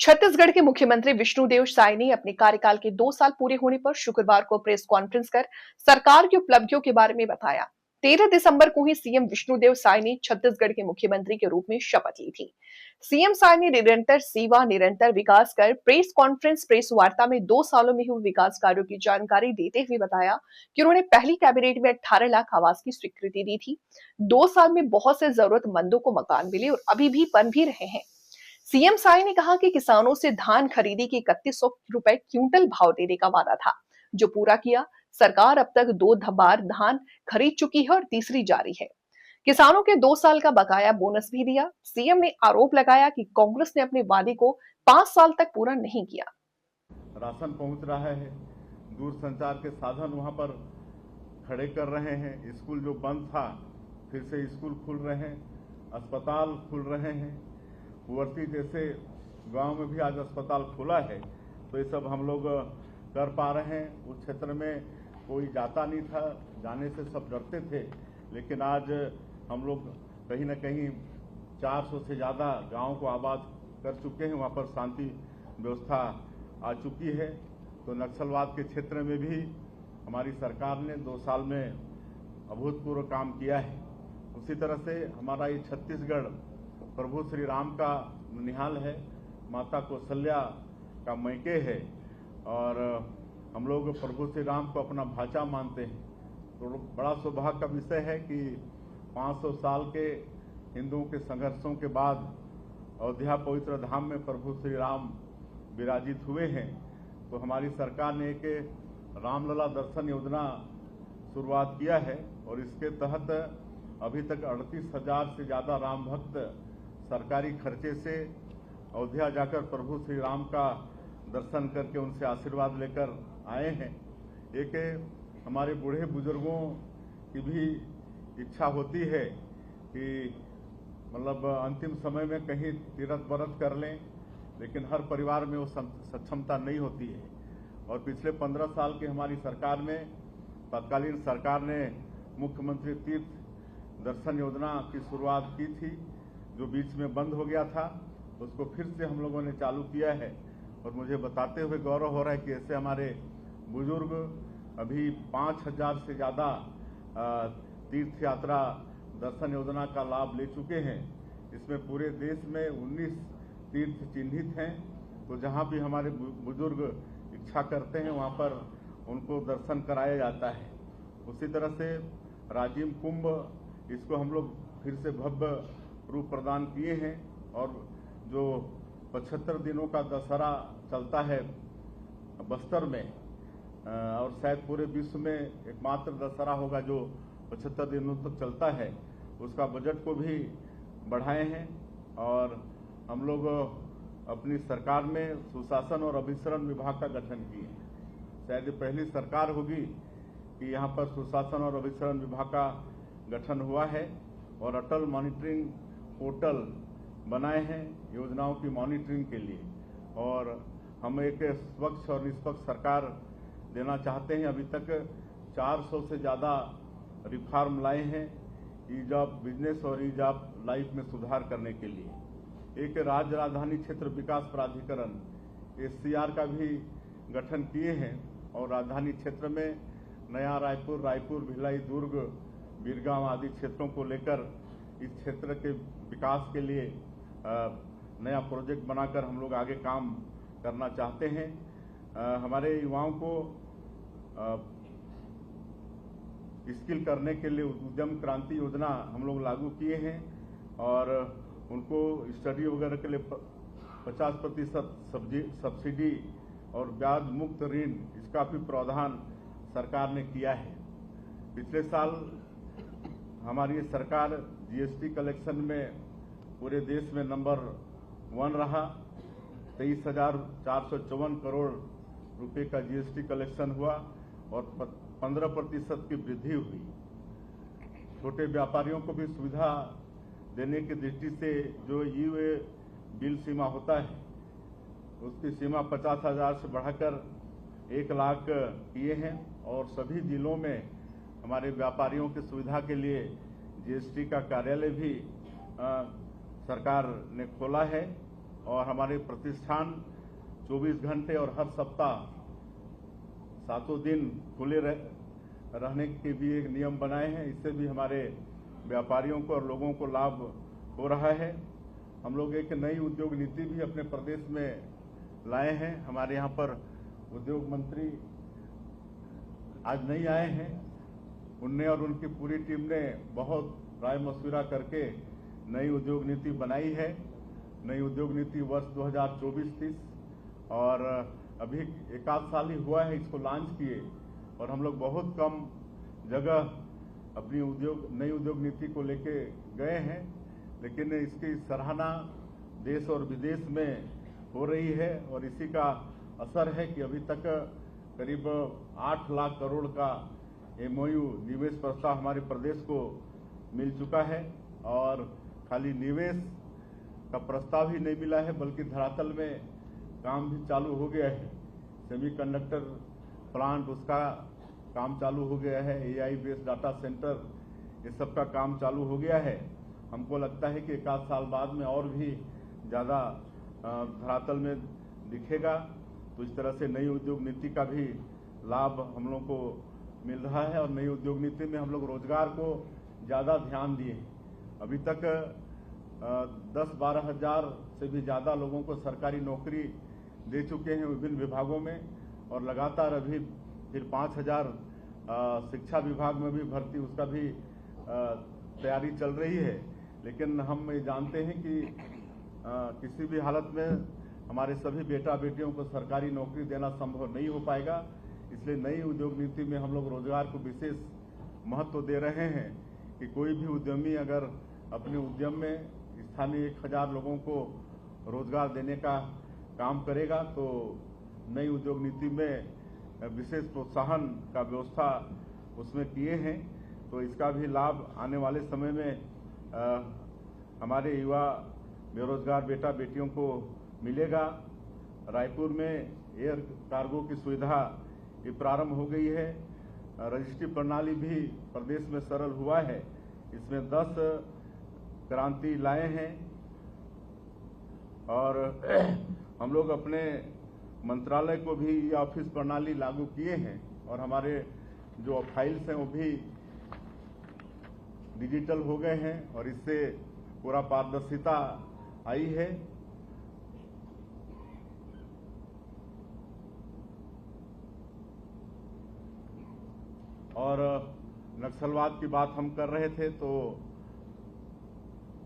छत्तीसगढ़ के मुख्यमंत्री विष्णुदेव साय ने अपने कार्यकाल के 2 साल पूरे होने पर शुक्रवार को प्रेस कॉन्फ्रेंस कर सरकार की उपलब्धियों के बारे में बताया। 13 दिसंबर को ही सीएम विष्णुदेव साय ने छत्तीसगढ़ के मुख्यमंत्री के रूप में शपथ ली थी। सीएम साय ने निरंतर सेवा, निरंतर विकास कर प्रेस वार्ता में 2 सालों में हुए विकास कार्यों की जानकारी देते हुए बताया कि उन्होंने पहली कैबिनेट में 18 लाख आवास की स्वीकृति दी थी। 2 साल में बहुत से जरूरतमंदों को मकान मिले और अभी भी बन भी रहे हैं। सीएम साय ने कहा कि किसानों से धान खरीदी के 3100 रुपए क्विंटल भाव देने का वादा था, जो पूरा किया। सरकार अब तक 2 बार धान खरीद चुकी है और तीसरी जारी है। किसानों के 2 साल का बकाया बोनस भी दिया। सीएम ने आरोप लगाया कि कांग्रेस ने अपने वादे को 5 साल तक पूरा नहीं किया। राशन पहुंच रहा है, दूर संचार के साधन वहां पर खड़े कर रहे हैं, स्कूल जो बंद था फिर से स्कूल खुल रहे हैं, अस्पताल खुल रहे हैं, कुंवरसी जैसे गांव में भी आज अस्पताल खुला है। तो ये सब हम लोग कर पा रहे हैं। उस क्षेत्र में कोई जाता नहीं था, जाने से सब डरते थे, लेकिन आज हम लोग कहीं ना कहीं 400 से ज़्यादा गाँव को आबाद कर चुके हैं। वहाँ पर शांति व्यवस्था आ चुकी है। तो नक्सलवाद के क्षेत्र में भी हमारी सरकार ने 2 साल में अभूतपूर्व काम किया है। उसी तरह से हमारा ये छत्तीसगढ़ प्रभु श्री राम का निहाल है, माता कौशल्या का मैके है, और हम लोग प्रभु श्री राम को अपना भाचा मानते हैं। तो बड़ा सौभाग्य का विषय है कि 500 साल के हिंदुओं के संघर्षों के बाद अयोध्या पवित्र धाम में प्रभु श्री राम विराजित हुए हैं। तो हमारी सरकार ने एक रामलला दर्शन योजना शुरुआत किया है और इसके तहत अभी तक 38,000 से ज़्यादा राम भक्त सरकारी खर्चे से अयोध्या जाकर प्रभु श्री राम का दर्शन करके उनसे आशीर्वाद लेकर आए हैं। एक हमारे बूढ़े बुजुर्गों की भी इच्छा होती है कि मतलब अंतिम समय में कहीं तीर्थ व्रत कर लें, लेकिन हर परिवार में वो सक्षमता नहीं होती है। और पिछले 15 साल की हमारी सरकार में, तत्कालीन सरकार ने मुख्यमंत्री तीर्थ दर्शन योजना की शुरुआत की थी, जो बीच में बंद हो गया था। उसको फिर से हम लोगों ने चालू किया है और मुझे बताते हुए गौरव हो रहा है कि ऐसे हमारे बुजुर्ग अभी 5,000 से ज़्यादा तीर्थ यात्रा दर्शन योजना का लाभ ले चुके हैं। इसमें पूरे देश में 19 तीर्थ चिन्हित हैं। तो जहाँ भी हमारे बुजुर्ग इच्छा करते हैं वहाँ पर उनको दर्शन कराया जाता है। उसी तरह से राजिम कुंभ, इसको हम लोग फिर से भव्य रूप प्रदान किए हैं। और जो 75 दिनों का दशहरा चलता है बस्तर में, और शायद पूरे विश्व में एकमात्र दशहरा होगा जो 75 दिनों तक चलता है, उसका बजट को भी बढ़ाए हैं। और हम लोग अपनी सरकार में सुशासन और अभिसरण विभाग का गठन किए हैं। शायद ये पहली सरकार होगी कि यहाँ पर सुशासन और अभिसरण विभाग का गठन हुआ है। और अटल मॉनिटरिंग पोर्टल बनाए हैं योजनाओं की मॉनिटरिंग के लिए। और हम एक स्वच्छ और निष्पक्ष सरकार देना चाहते हैं। अभी तक 400 से ज़्यादा रिफॉर्म लाए हैं ईज ऑफ बिजनेस और ईज ऑफ लाइफ में सुधार करने के लिए। एक राज्य राजधानी क्षेत्र विकास प्राधिकरण SCR का भी गठन किए हैं और राजधानी क्षेत्र में नया रायपुर, भिलाई, दुर्ग, बीरगांव आदि क्षेत्रों को लेकर इस क्षेत्र के विकास के लिए नया प्रोजेक्ट बनाकर हम लोग आगे काम करना चाहते हैं। हमारे युवाओं को स्किल करने के लिए उद्यम क्रांति योजना हम लोग लागू किए हैं और उनको स्टडी वगैरह के लिए 50% सब्सिडी और ब्याज मुक्त ऋण, इसका भी प्रावधान सरकार ने किया है। पिछले साल हमारी सरकार GST कलेक्शन में पूरे देश में नंबर 1 रहा। 23,454 करोड़ रुपए का GST कलेक्शन हुआ और 15% की वृद्धि हुई। छोटे व्यापारियों को भी सुविधा देने की दृष्टि से जो ई-वे बिल सीमा होता है, उसकी सीमा 50,000 से बढ़ाकर 1 लाख किए हैं। और सभी जिलों में हमारे व्यापारियों की सुविधा के लिए GST का कार्यालय भी सरकार ने खोला है और हमारे प्रतिष्ठान 24 घंटे और हर सप्ताह 7 दिन खुले रहने के भी एक नियम बनाए हैं। इससे भी हमारे व्यापारियों को और लोगों को लाभ हो रहा है। हम लोग एक नई उद्योग नीति भी अपने प्रदेश में लाए हैं। हमारे यहाँ पर उद्योग मंत्री आज नहीं आए हैं। उनने और उनकी पूरी टीम ने बहुत राय मशविरा करके नई उद्योग नीति बनाई है। नई उद्योग नीति वर्ष 2024-30 और अभी 1 साल ही हुआ है इसको लॉन्च किए, और हम लोग बहुत कम जगह अपनी नई उद्योग नीति को लेके गए हैं, लेकिन इसकी सराहना देश और विदेश में हो रही है। और इसी का असर है कि अभी तक करीब 8 लाख करोड़ का MOU निवेश प्रस्ताव हमारे प्रदेश को मिल चुका है। और खाली निवेश का प्रस्ताव ही नहीं मिला है, बल्कि धरातल में काम भी चालू हो गया है। सेमीकंडक्टर प्लांट उसका काम चालू हो गया है, AI बेस्ड डाटा सेंटर ये सब का काम चालू हो गया है। हमको लगता है कि 1 साल बाद में और भी ज़्यादा धरातल में दिखेगा। तो इस तरह से नई उद्योग नीति का भी लाभ हम लोग को मिल रहा है। और नई उद्योग नीति में हम लोग रोजगार को ज़्यादा ध्यान दिए हैं। अभी तक 10-12 हज़ार से भी ज़्यादा लोगों को सरकारी नौकरी दे चुके हैं विभिन्न विभागों में, और लगातार अभी फिर 5,000 शिक्षा विभाग में भी भर्ती उसका भी तैयारी चल रही है। लेकिन हम ये जानते हैं कि किसी भी हालत में हमारे सभी बेटा बेटियों को सरकारी नौकरी देना संभव नहीं हो पाएगा। इसलिए नई उद्योग नीति में हम लोग रोजगार को विशेष महत्व दे रहे हैं कि कोई भी उद्यमी अगर अपने उद्यम में स्थानीय 1,000 लोगों को रोजगार देने का काम करेगा तो नई उद्योग नीति में विशेष प्रोत्साहन का व्यवस्था उसमें किए हैं। तो इसका भी लाभ आने वाले समय में हमारे युवा बेरोजगार बेटा बेटियों को मिलेगा। रायपुर में एयर कार्गो की सुविधा ये प्रारंभ हो गई है। रजिस्ट्री प्रणाली भी प्रदेश में सरल हुआ है। इसमें 10 क्रांति लाए हैं, और हम लोग अपने मंत्रालय को भी ये ऑफिस प्रणाली लागू किए हैं, और हमारे जो फाइल्स हैं वो भी डिजिटल हो गए हैं, और इससे पूरा पारदर्शिता आई है। और नक्सलवाद की बात हम कर रहे थे, तो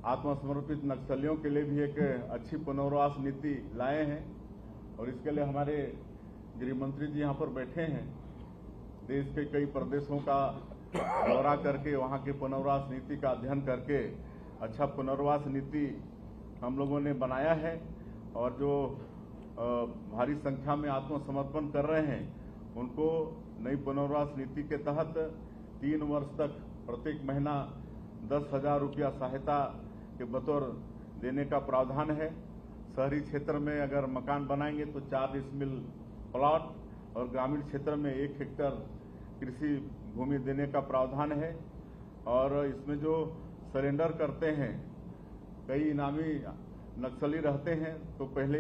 आत्मसमर्पित नक्सलियों के लिए भी एक अच्छी पुनर्वास नीति लाए हैं, और इसके लिए हमारे गृह मंत्री जी यहाँ पर बैठे हैं। देश के कई प्रदेशों का दौरा करके वहाँ के पुनर्वास नीति का अध्ययन करके अच्छा पुनर्वास नीति हम लोगों ने बनाया है। और जो भारी संख्या में आत्मसमर्पण कर रहे हैं उनको नई पुनर्वास नीति के तहत 3 वर्ष तक प्रत्येक महीना 10,000 रुपया सहायता के बतौर देने का प्रावधान है। शहरी क्षेत्र में अगर मकान बनाएंगे तो 4 डिसमिल प्लॉट, और ग्रामीण क्षेत्र में 1 हेक्टेयर कृषि भूमि देने का प्रावधान है। और इसमें जो सरेंडर करते हैं, कई इनामी नक्सली रहते हैं, तो पहले